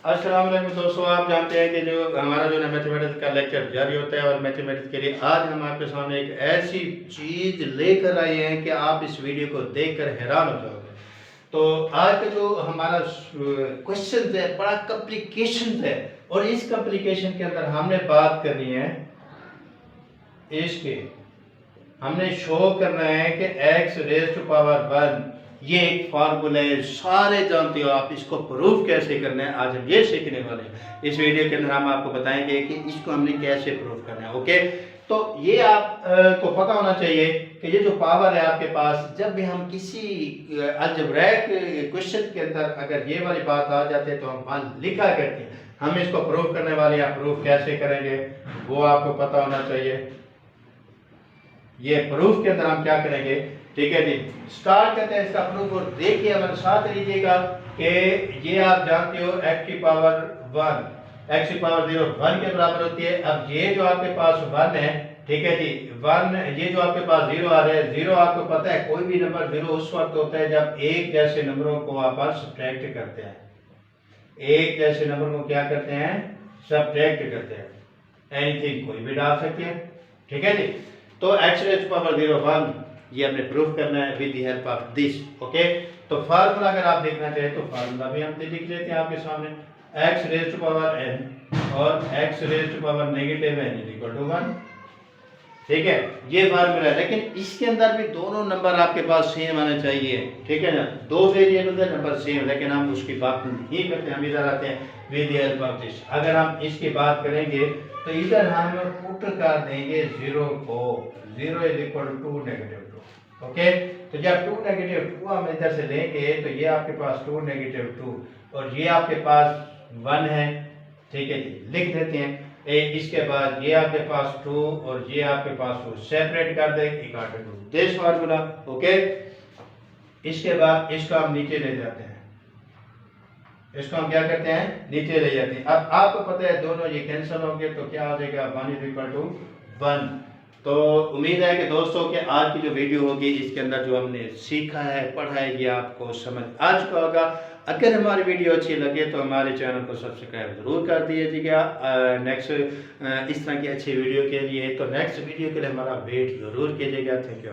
अस्सलाम वालेकुम दोस्तों, आप जानते हैं कि जो हमारा जो है मैथमेटिक्स का लेक्चर जारी होता है और मैथमेटिक्स के लिए आज हम आपके सामने एक ऐसी चीज़ लेकर आए हैं कि आप इस वीडियो को देखकर हैरान हो जाओगे। तो आज का जो हमारा क्वेश्चन है बड़ा कॉम्प्लिकेशन है और इस कॉम्प्लिकेशन के अंदर हमने बात करनी है इसके, हमने शो करना है कि x रेज़ टू पावर 1 ये एक फार्मूला है, सारे जानते हो आप, इसको प्रूफ कैसे करना है आज हम ये सीखने वाले हैं। इस वीडियो के अंदर हम आपको बताएंगे कि इसको हमने कैसे प्रूफ करना है। ओके, तो ये आप को पता होना चाहिए कि ये जो पावर है आपके पास, जब भी हम किसी अलजेब्रिक क्वेश्चन के अंदर अगर ये वाली बात आ जाती है तो हम वहाँ लिखा करते हैं। हम इसको प्रूफ करने वाले हैं, प्रूफ कैसे करेंगे वो आपको पता होना चाहिए। ये प्रूफ के अंदर हम क्या करेंगे, ठीक है जी, स्टार्ट करते हैं इसका प्रूफ। और देखिए हमारे साथ लीजिएगा कि ये आप जानते हो x की पावर 1, x की पावर 0 1 के बराबर होती है। अब ये जो आपके पास 1 है, ठीक है जी, 1, ये जो आपके पास 0 आ रहा है, 0 आपको पता है कोई भी नंबर 0 उस वक्त होता है जब एक जैसे नंबरों को आप सब्ट्रैक्ट करते हैं। एक जैसे नंबर को क्या करते हैं, सब्ट्रैक्ट करते हैं। एनीथिंग कोई भी डाल सकते हैं, ठीक है जी। तो x रेज़ टू पावर 0 1 ये हमने प्रूफ करना है with the help of this. Okay, तो फार्मूला अगर आप देखना चाहें तो फार्मूला भी हम लिख लेते हैं आपके सामने, x raise to power n और x raise to power negative n equal to 1। ठीक है, ये फार्मूला है, लेकिन इसके अंदर भी दोनों नंबर आपके पास सेम आना चाहिए। ठीक है ना, दो वेरिएबल है नंबर सेम, लेकिन हम उसकी बात नहीं करते, हम इधर आते हैं with the help of this. अगर हम इसकी बात करेंगे तो इधर हम पुट कर देंगे 0 को, 0 is equal to negative 2। Okay, तो जब 2 नेगेटिव 2 हम इधर से लेंगे तो ये आपके पास 2 नेगेटिव 2 और ये आपके पास 1 है। ठीक है जी, लिख देते हैं। इसके बाद ये आपके पास 2 और ये आपके पास 2 सेपरेट कर दें equal to this formula. Okay, इसके बाद इसको हम नीचे ले जाते हैं, इसको हम क्या करते हैं, नीचे ले जाते हैं। अब आपको पता है दोनों ये कैंसिल होंगे तो क्या हो जाएगा, 1 इज इक्वल टू 1। तो उम्मीद है कि दोस्तों कि आज की जो वीडियो होगी इसके अंदर जो हमने सीखा है पढ़ा है ये आपको समझ आ चुका होगा। अगर हमारी वीडियो अच्छी लगे तो हमारे चैनल को सब्सक्राइब ज़रूर कर दीजिएगा नेक्स्ट इस तरह की अच्छी वीडियो के लिए। तो नेक्स्ट वीडियो के लिए हमारा वेट ज़रूर कीजिएगा। Thank you.